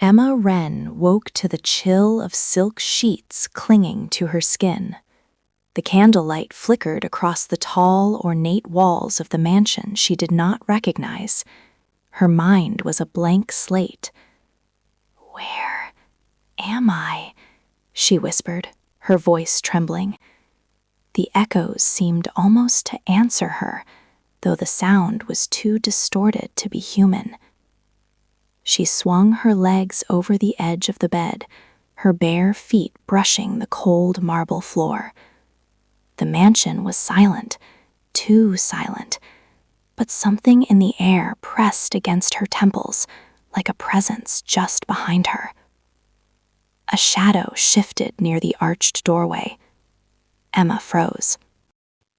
Emma Wren woke to the chill of silk sheets clinging to her skin. The candlelight flickered across the tall, ornate walls of the mansion she did not recognize. Her mind was a blank slate. "Where am I?" she whispered, her voice trembling. The echoes seemed almost to answer her, though the sound was too distorted to be human. She swung her legs over the edge of the bed, her bare feet brushing the cold marble floor. The mansion was silent, too silent, but something in the air pressed against her temples, like a presence just behind her. A shadow shifted near the arched doorway. Emma froze.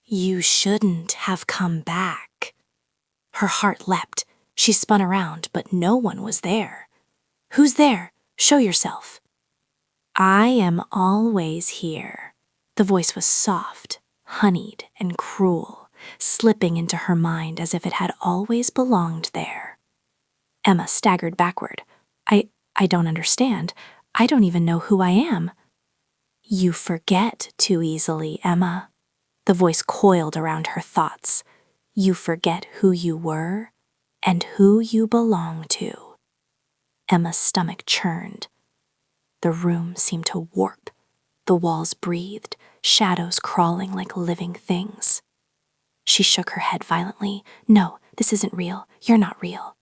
"You shouldn't have come back." Her heart leapt. She spun around, but no one was there. "Who's there? Show yourself." "I am always here." The voice was soft, honeyed, and cruel, slipping into her mind as if it had always belonged there. Emma staggered backward. I don't understand. I don't even know who I am." "You forget too easily, Emma." The voice coiled around her thoughts. "You forget who you were and who you belong to." Emma's stomach churned. The room seemed to warp. The walls breathed, shadows crawling like living things. She shook her head violently. "No, this isn't real. You're not real."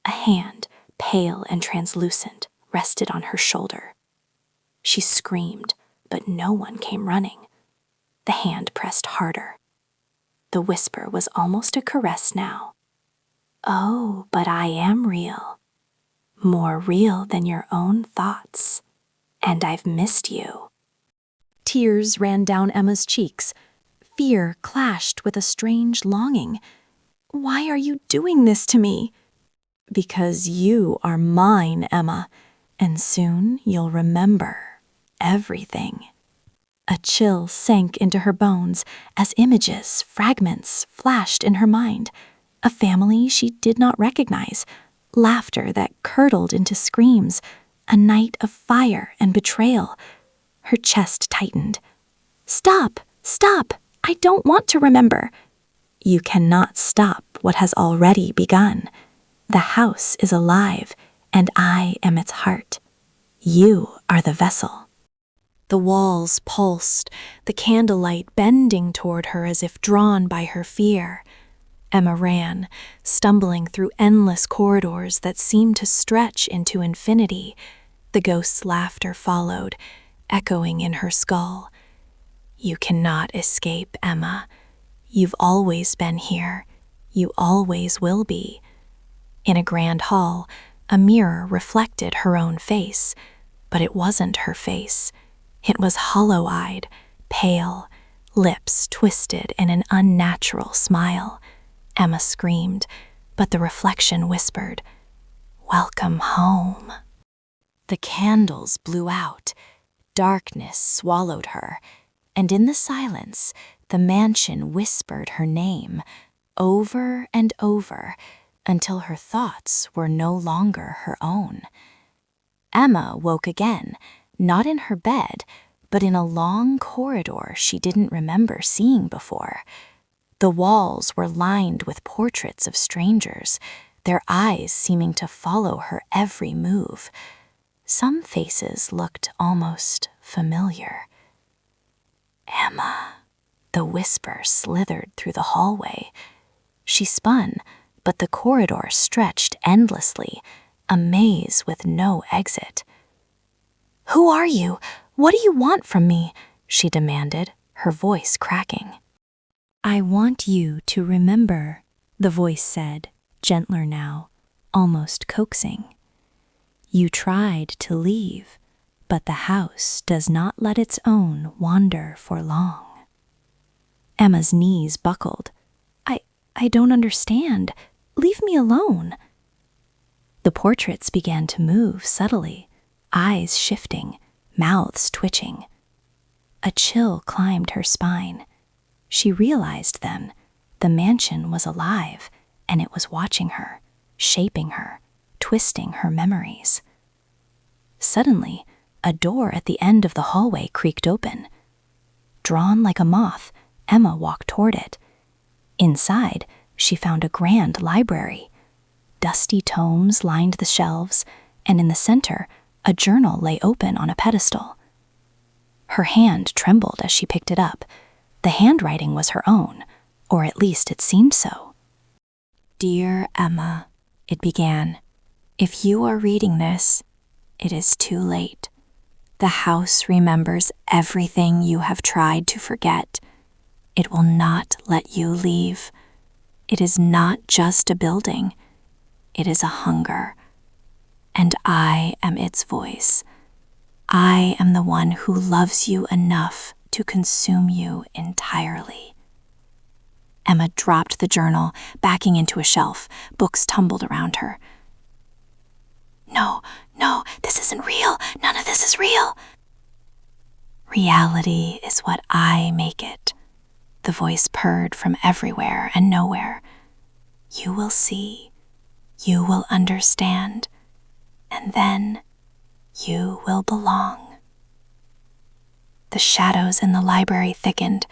A hand, pale and translucent, rested on her shoulder. She screamed, but no one came running. The hand pressed harder. The whisper was almost a caress now. "Oh, but I am real. More real than your own thoughts. And I've missed you." Tears ran down Emma's cheeks. Fear clashed with a strange longing. "Why are you doing this to me?" "Because you are mine, Emma, and soon you'll remember everything." A chill sank into her bones as images, fragments, flashed in her mind. A family she did not recognize, laughter that curdled into screams, a night of fire and betrayal. Her chest tightened. "Stop! Stop! I don't want to remember." "You cannot stop what has already begun. The house is alive, and I am its heart. You are the vessel." The walls pulsed, the candlelight bending toward her as if drawn by her fear. Emma ran, stumbling through endless corridors that seemed to stretch into infinity. The ghost's laughter followed, echoing in her skull. "You cannot escape, Emma. You've always been here. You always will be." In a grand hall, a mirror reflected her own face, but it wasn't her face. It was hollow-eyed, pale, lips twisted in an unnatural smile. Emma screamed, but the reflection whispered, "Welcome home." The candles blew out. Darkness swallowed her, and in the silence, the mansion whispered her name, over and over, until her thoughts were no longer her own. Emma woke again, not in her bed, but in a long corridor she didn't remember seeing before. The walls were lined with portraits of strangers, their eyes seeming to follow her every move. Some faces looked almost familiar. "Emma," the whisper slithered through the hallway. She spun, but the corridor stretched endlessly, a maze with no exit. "Who are you? What do you want from me?" she demanded, her voice cracking. "I want you to remember," the voice said, gentler now, almost coaxing. "You tried to leave, but the house does not let its own wander for long." Emma's knees buckled. I don't understand. Leave me alone." The portraits began to move subtly, eyes shifting, mouths twitching. A chill climbed her spine. She realized then the mansion was alive, and it was watching her, shaping her, twisting her memories. Suddenly, a door at the end of the hallway creaked open. Drawn like a moth, Emma walked toward it. Inside, she found a grand library. Dusty tomes lined the shelves, and in the center, a journal lay open on a pedestal. Her hand trembled as she picked it up. The handwriting was her own, or at least it seemed so. "Dear Emma," it began, "if you are reading this, it is too late. The house remembers everything you have tried to forget. It will not let you leave. It is not just a building. It is a hunger. And I am its voice. I am the one who loves you enough to consume you entirely." Emma dropped the journal, backing into a shelf. Books tumbled around her. No, this isn't real. None of this is real." "Reality is what I make it," the voice purred from everywhere and nowhere. "You will see, you will understand, and then you will belong." The shadows in the library thickened.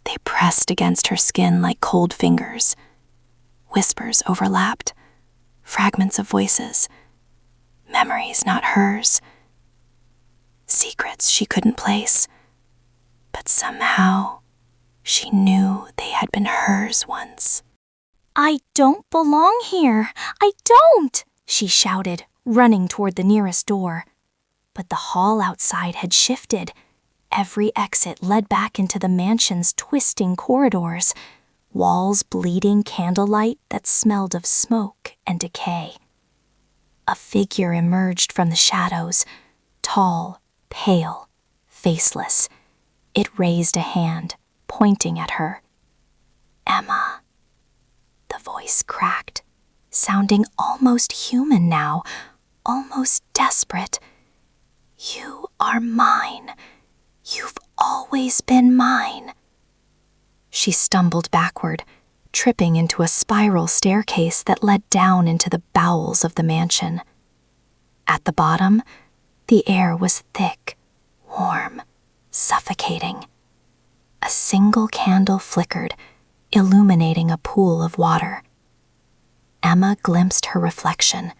They pressed against her skin like cold fingers. Whispers overlapped, fragments of voices, memories not hers, secrets she couldn't place, but somehow she knew they had been hers once. "I don't belong here! I don't!" she shouted, running toward the nearest door. But the hall outside had shifted. Every exit led back into the mansion's twisting corridors, walls bleeding candlelight that smelled of smoke and decay. A figure emerged from the shadows, tall, pale, faceless. It raised a hand, pointing at her. "Emma." The voice cracked, sounding almost human now, almost desperate. "You are mine. You've always been mine." She stumbled backward, tripping into a spiral staircase that led down into the bowels of the mansion. At the bottom, the air was thick, warm, suffocating. A single candle flickered, illuminating a pool of water. Emma glimpsed her reflection,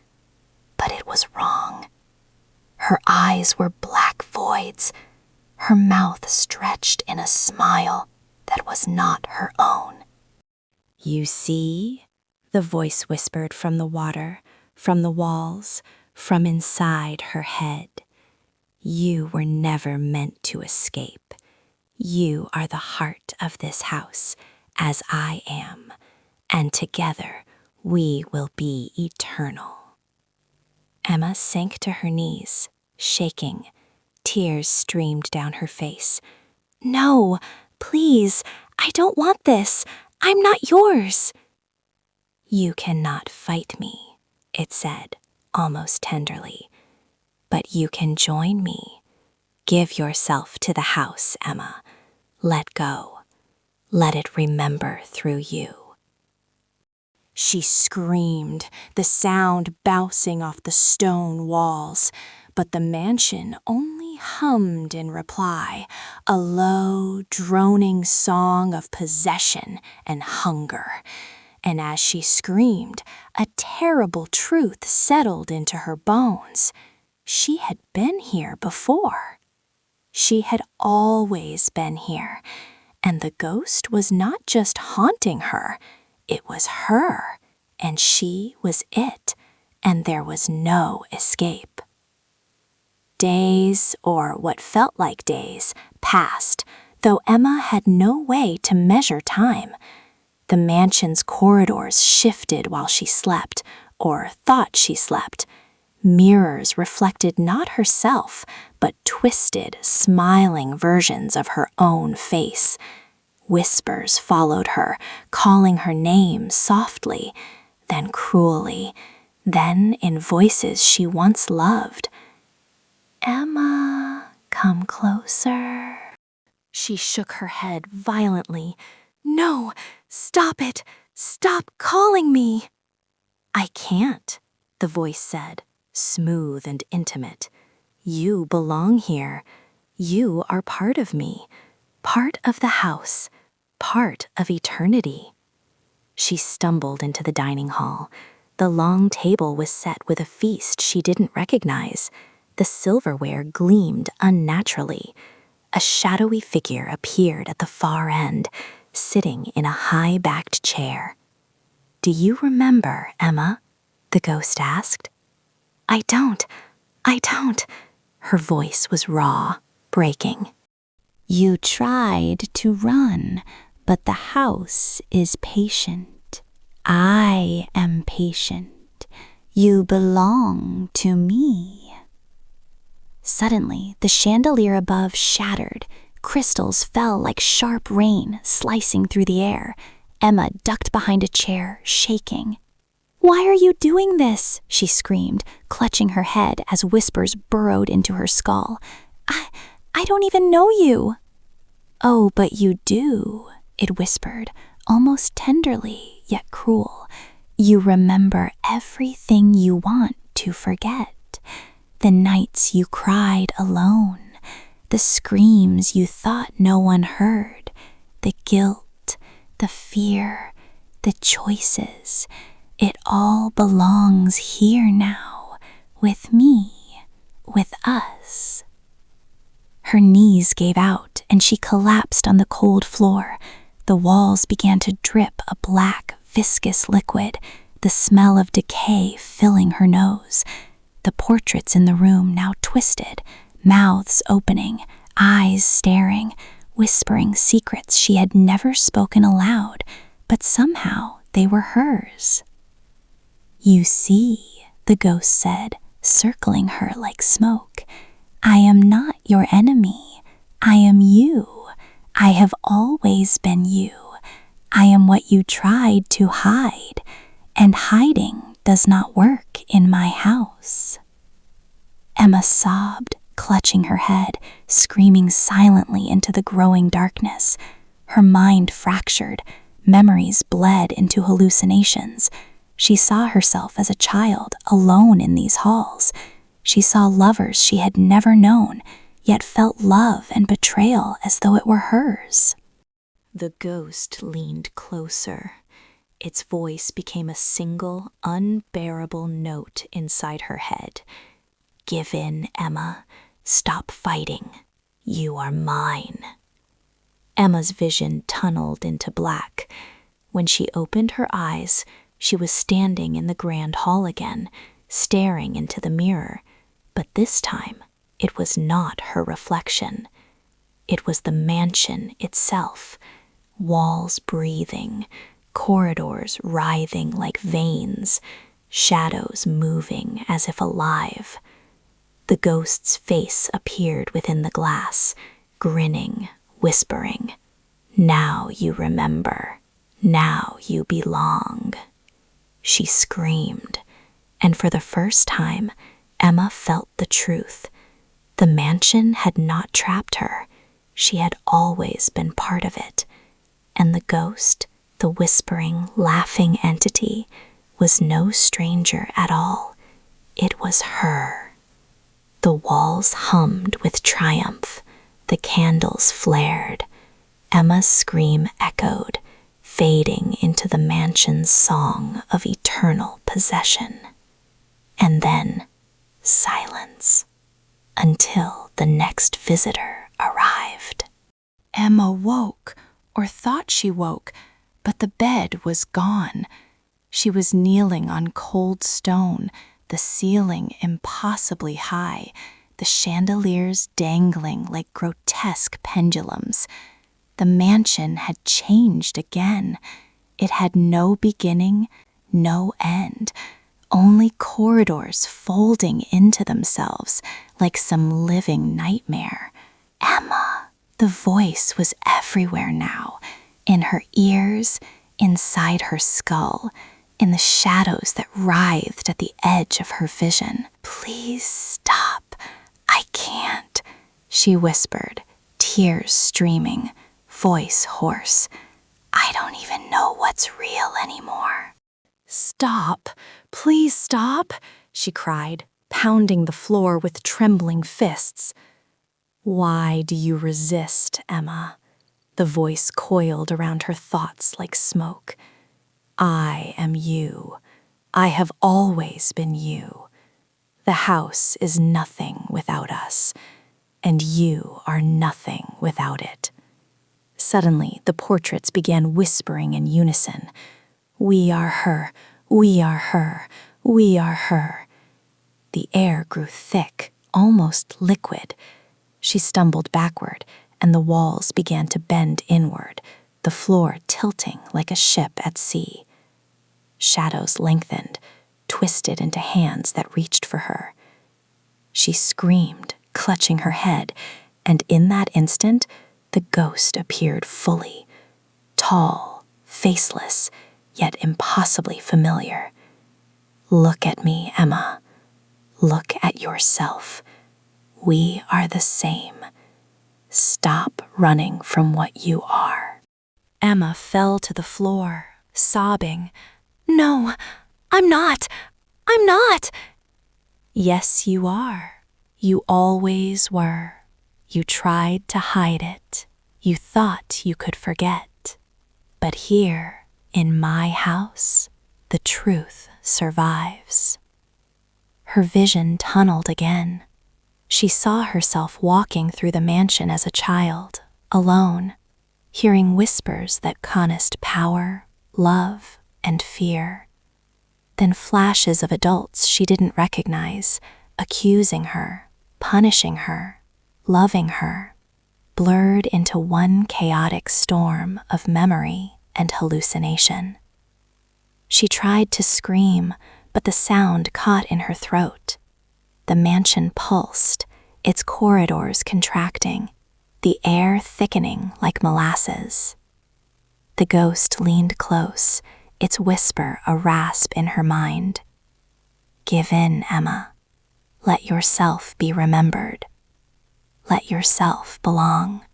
but it was wrong. Her eyes were black voids, her mouth stretched in a smile that was not her own. "You see?" the voice whispered from the water, from the walls, from inside her head. "You were never meant to escape. You are the heart of this house, as I am, and together we will be eternal." Emma sank to her knees, shaking. Tears streamed down her face. "No, please, I don't want this. I'm not yours." "You cannot fight me," it said, almost tenderly. "But you can join me. Give yourself to the house, Emma. Let go. Let it remember through you." She screamed, the sound bouncing off the stone walls, but the mansion only hummed in reply, a low, droning song of possession and hunger. And as she screamed, a terrible truth settled into her bones. She had been here before. She had always been here, and the ghost was not just haunting her, it was her, and she was it, and there was no escape. Days, or what felt like days, passed, though Emma had no way to measure time. The mansion's corridors shifted while she slept, or thought she slept. Mirrors reflected not herself, but twisted, smiling versions of her own face. Whispers followed her, calling her name softly, then cruelly, then in voices she once loved. "Emma, come closer." She shook her head violently. "No, stop it! Stop calling me!" "I can't," the voice said, smooth and intimate. You belong here. You are part of me, part of the house, part of eternity. She stumbled into the dining hall. The long table was set with a feast she didn't recognize. The silverware gleamed unnaturally. A shadowy figure appeared at the far end, sitting in a high-backed chair. "Do you remember, Emma?" the ghost asked. I don't. Her voice was raw, breaking. "You tried to run, but the house is patient. I am patient. You belong to me." Suddenly, the chandelier above shattered. Crystals fell like sharp rain, slicing through the air. Emma ducked behind a chair, shaking. "Why are you doing this?" she screamed, clutching her head as whispers burrowed into her skull. I don't even know you." "Oh, but you do," it whispered, almost tenderly, yet cruel. "You remember everything you want to forget. The nights you cried alone, the screams you thought no one heard, the guilt, the fear, the choices. It all belongs here now, with me, with us." Her knees gave out and she collapsed on the cold floor. The walls began to drip a black, viscous liquid, the smell of decay filling her nose. The portraits in the room now twisted, mouths opening, eyes staring, whispering secrets she had never spoken aloud, but somehow they were hers. "You see," the ghost said, circling her like smoke, "I am not your enemy. I am you. I have always been you. I am what you tried to hide, and hiding does not work in my house." Emma sobbed, clutching her head, screaming silently into the growing darkness. Her mind fractured, memories bled into hallucinations. She saw herself as a child, alone in these halls. She saw lovers she had never known, yet felt love and betrayal as though it were hers. The ghost leaned closer. Its voice became a single, unbearable note inside her head. "Give in, Emma. Stop fighting. You are mine." Emma's vision tunneled into black. When she opened her eyes, she was standing in the grand hall again, staring into the mirror. But this time, it was not her reflection. It was the mansion itself, walls breathing, corridors writhing like veins, shadows moving as if alive. The ghost's face appeared within the glass, grinning, whispering, "Now you remember. Now you belong." She screamed, and for the first time, Emma felt the truth. The mansion had not trapped her. She had always been part of it. And the ghost, the whispering, laughing entity, was no stranger at all. It was her. The walls hummed with triumph. The candles flared. Emma's scream echoed, fading into the mansion's song of eternal possession. And then silence, until the next visitor arrived. Emma woke, or thought she woke, but the bed was gone. She was kneeling on cold stone, the ceiling impossibly high, the chandeliers dangling like grotesque pendulums. The mansion had changed again. It had no beginning, no end, only corridors folding into themselves like some living nightmare. Emma, the voice was everywhere now, in her ears, inside her skull, in the shadows that writhed at the edge of her vision. "Please stop. I can't," she whispered, tears streaming, voice hoarse. "I don't even know what's real anymore." "Stop. Please stop," she cried, pounding the floor with trembling fists. "Why do you resist, Emma?" The voice coiled around her thoughts like smoke. "I am you. I have always been you. The house is nothing without us, and you are nothing without it." Suddenly, the portraits began whispering in unison. "We are her, we are her, we are her." The air grew thick, almost liquid. She stumbled backward, and the walls began to bend inward, the floor tilting like a ship at sea. Shadows lengthened, twisted into hands that reached for her. She screamed, clutching her head, and in that instant, the ghost appeared fully, tall, faceless, yet impossibly familiar. "Look at me, Emma. Look at yourself. We are the same. Stop running from what you are." Emma fell to the floor, sobbing. "No, I'm not. I'm not." "Yes, you are. You always were. You tried to hide it. You thought you could forget. But here, in my house, the truth survives." Her vision tunneled again. She saw herself walking through the mansion as a child, alone, hearing whispers that connoissed power, love, and fear. Then flashes of adults she didn't recognize, accusing her, punishing her, loving her, blurred into one chaotic storm of memory and hallucination. She tried to scream, but the sound caught in her throat. The mansion pulsed, its corridors contracting, the air thickening like molasses. The ghost leaned close, its whisper a rasp in her mind. "Give in, Emma. Let yourself be remembered. Let yourself belong."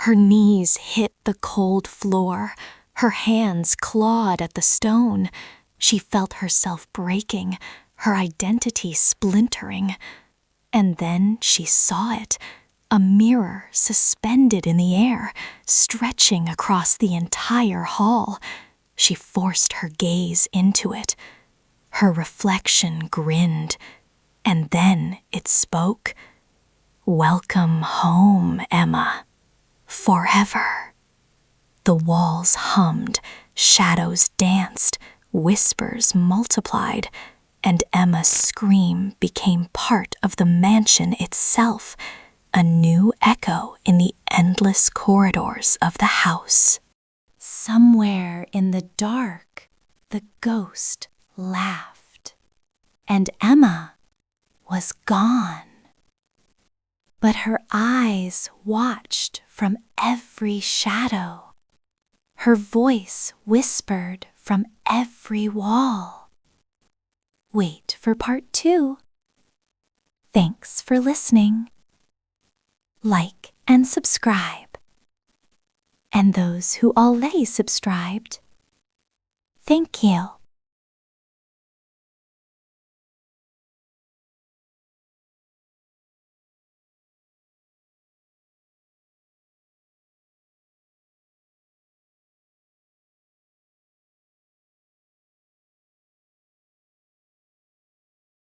Her knees hit the cold floor. Her hands clawed at the stone. She felt herself breaking, her identity splintering. And then she saw it, a mirror suspended in the air, stretching across the entire hall. She forced her gaze into it. Her reflection grinned, and then it spoke. "Welcome home, Emma. Forever." The walls hummed, shadows danced, whispers multiplied, and Emma's scream became part of the mansion itself, a new echo in the endless corridors of the house. Somewhere in the dark, the ghost laughed, and Emma was gone. But her eyes watched from every shadow. Her voice whispered from every wall. Wait for part 2. Thanks for listening. Like and subscribe. And those who already subscribed, thank you.